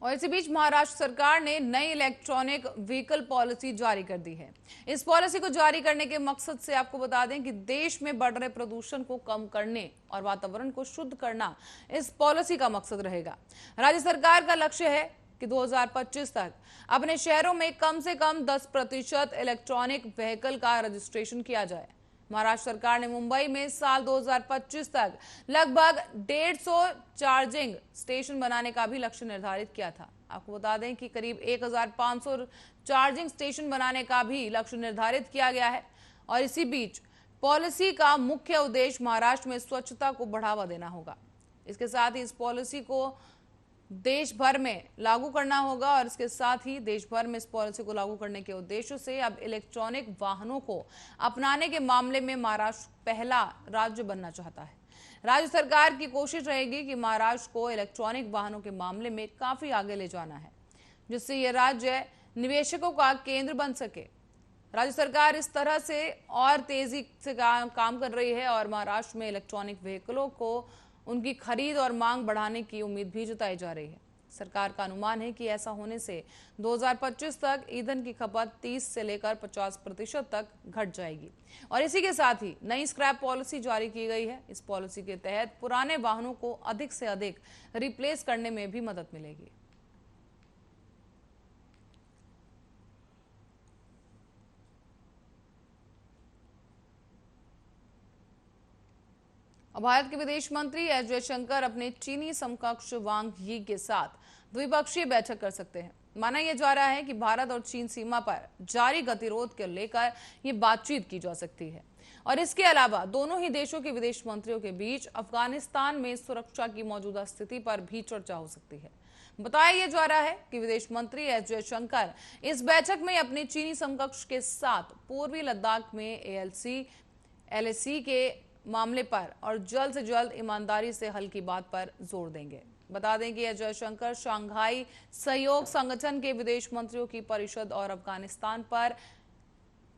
और इसी बीच महाराष्ट्र सरकार ने नई इलेक्ट्रॉनिक व्हीकल पॉलिसी जारी कर दी है। इस पॉलिसी को जारी करने के मकसद से आपको बता दें कि देश में बढ़ रहे प्रदूषण को कम करने और वातावरण को शुद्ध करना इस पॉलिसी का मकसद रहेगा। राज्य सरकार का लक्ष्य है कि 2025 तक अपने शहरों में कम से कम 10% इलेक्ट्रॉनिक व्हीकल का रजिस्ट्रेशन किया जाए। महाराष्ट्र सरकार ने मुंबई में साल 2025 तक लगभग 150 चार्जिंग स्टेशन बनाने का भी लक्ष्य निर्धारित किया था। आपको बता दें कि करीब 1500 चार्जिंग स्टेशन बनाने का भी लक्ष्य निर्धारित किया गया है। और इसी बीच पॉलिसी का मुख्य उद्देश्य महाराष्ट्र में स्वच्छता को बढ़ावा देना होगा। इसके साथ ही इस पॉलिसी को देश भर में लागू करना होगा और इसके साथ ही देश भर में इस पॉलिसी को लागू करने के उद्देश्य से अब इलेक्ट्रॉनिक वाहनों को अपनाने के मामले में महाराष्ट्र पहला राज्य बनना चाहता है। राज्य सरकार की कोशिश रहेगी कि महाराष्ट्र को इलेक्ट्रॉनिक वाहनों के मामले में काफी आगे ले जाना है, जिससे यह राज्य निवेशकों का केंद्र बन सके। राज्य सरकार इस तरह से और तेजी से काम कर रही है और महाराष्ट्र में इलेक्ट्रॉनिक व्हीकलों को उनकी खरीद और मांग बढ़ाने की उम्मीद भी जताई जा रही है। सरकार का अनुमान है कि ऐसा होने से 2025 तक ईंधन की खपत 30 से लेकर 50% तक घट जाएगी। और इसी के साथ ही नई स्क्रैप पॉलिसी जारी की गई है। इस पॉलिसी के तहत पुराने वाहनों को अधिक से अधिक रिप्लेस करने में भी मदद मिलेगी। भारत के विदेश मंत्री एस जयशंकर अपने चीनी समकक्ष वांग यी के साथ द्विपक्षीय बैठक कर सकते हैं। माना यह जा रहा है कि भारत और चीन सीमा पर जारी गतिरोध को लेकर यह बातचीत की जा सकती है। और इसके अलावा दोनों ही देशों के विदेश मंत्रियों के बीच अफगानिस्तान में सुरक्षा की मौजूदा स्थिति पर भी चर्चा हो सकती है। बताया यह जा रहा है कि विदेश मंत्री एस जयशंकर इस बैठक में अपने चीनी समकक्ष के साथ पूर्वी लद्दाख में एलएसी के मामले पर और जल्द से जल्द ईमानदारी से हल की बात पर जोर देंगे। बता दें कि एस जयशंकर शंघाई सहयोग संगठन के विदेश मंत्रियों की परिषद और अफगानिस्तान पर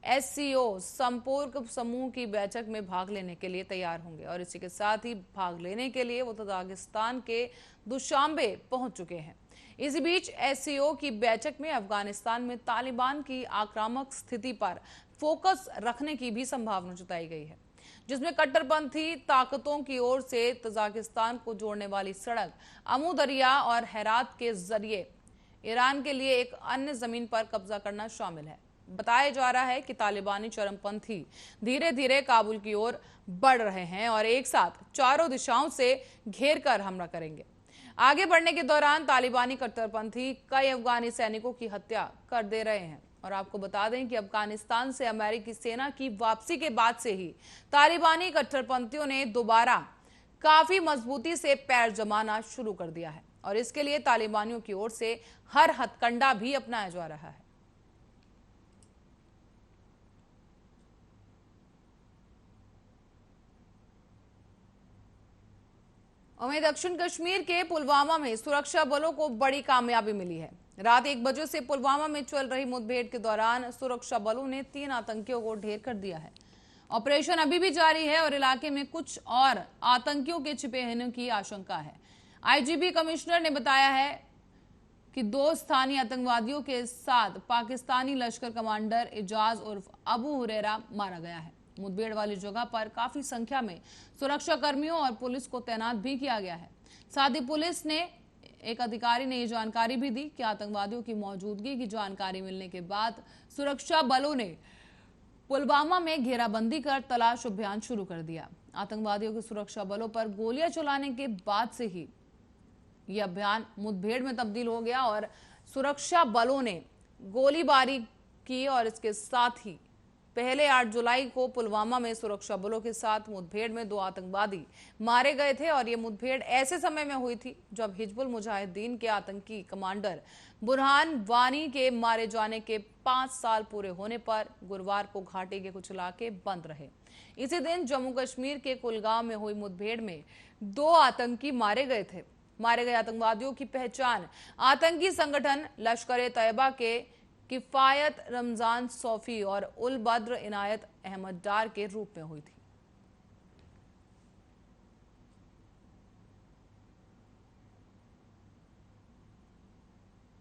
एससीओ संपर्क समूह की बैठक में भाग लेने के लिए तैयार होंगे। और इसी के साथ ही भाग लेने के लिए वो तजाकिस्तान के दुशांबे पहुंच चुके हैं। इसी बीच एससीओ की बैठक में अफगानिस्तान में तालिबान की आक्रामक स्थिति पर फोकस रखने की भी संभावना जताई गई है, जिसमें कट्टरपंथी ताकतों की ओर से तजाकिस्तान को जोड़ने वाली सड़क अमू दरिया और हेरात के जरिए ईरान के लिए एक अन्य जमीन पर कब्जा करना शामिल है। बताया जा रहा है कि तालिबानी चरमपंथी धीरे धीरे काबुल की ओर बढ़ रहे हैं और एक साथ चारों दिशाओं से घेर कर हमला करेंगे। आगे बढ़ने के दौरान तालिबानी कट्टरपंथी कई अफगानी सैनिकों की हत्या कर दे रहे हैं। और आपको बता दें कि अफगानिस्तान से अमेरिकी सेना की वापसी के बाद से ही तालिबानी कट्टरपंथियों ने दोबारा काफी मजबूती से पैर जमाना शुरू कर दिया है और इसके लिए तालिबानियों की ओर से हर हथकंडा भी अपनाया जा रहा है। वहीं दक्षिण कश्मीर के पुलवामा में सुरक्षा बलों को बड़ी कामयाबी मिली है। रात 1 बजे से पुलवामा में चल रही मुठभेड़ के दौरान सुरक्षा बलों ने 3 आतंकियों को ढेर कर दिया है। ऑपरेशन अभी भी जारी है और इलाके में कुछ और आतंकियों के छिपे होने की आशंका है। आईजीपी कमिश्नर ने बताया है कि 2 स्थानीय आतंकवादियों के साथ पाकिस्तानी लश्कर कमांडर इजाज उर्फ अबू हुरैरा मारा गया है। मुठभेड़ वाली जगह पर काफी संख्या में सुरक्षा कर्मियों और पुलिस को तैनात भी किया गया है। साथ ही पुलिस ने एक अधिकारी ने यह जानकारी भी दी कि आतंकवादियों की मौजूदगी की जानकारी मिलने के बाद सुरक्षा बलों ने पुलवामा में घेराबंदी कर तलाश अभियान शुरू कर दिया। आतंकवादियों के सुरक्षा बलों पर गोलियां चलाने के बाद से ही यह अभियान मुठभेड़ में तब्दील हो गया और सुरक्षा बलों ने गोलीबारी की और इसके साथ ही पहले 8 जुलाई को पुलवामा में सुरक्षा बलों के साथ मुठभेड़ में 2 आतंकवादी मारे गए थे और ये मुठभेड़ ऐसे समय में हुई थी जब हिजबुल मुजाहिदीन के आतंकी कमांडर बुरहान वानी के मारे जाने के 5 साल पूरे होने पर गुरुवार को घाटी के कुछ इलाके बंद रहे। इसी दिन जम्मू कश्मीर के कुलगांव में हुई मुठभेड़ में 2 आतंकी मारे गए थे। मारे गए आतंकवादियों की पहचान आतंकी संगठन लश्कर-ए-तैयबा के किफायत रमजान सौफी और उल बद्र इनायत अहमद डार के रूप में हुई थी।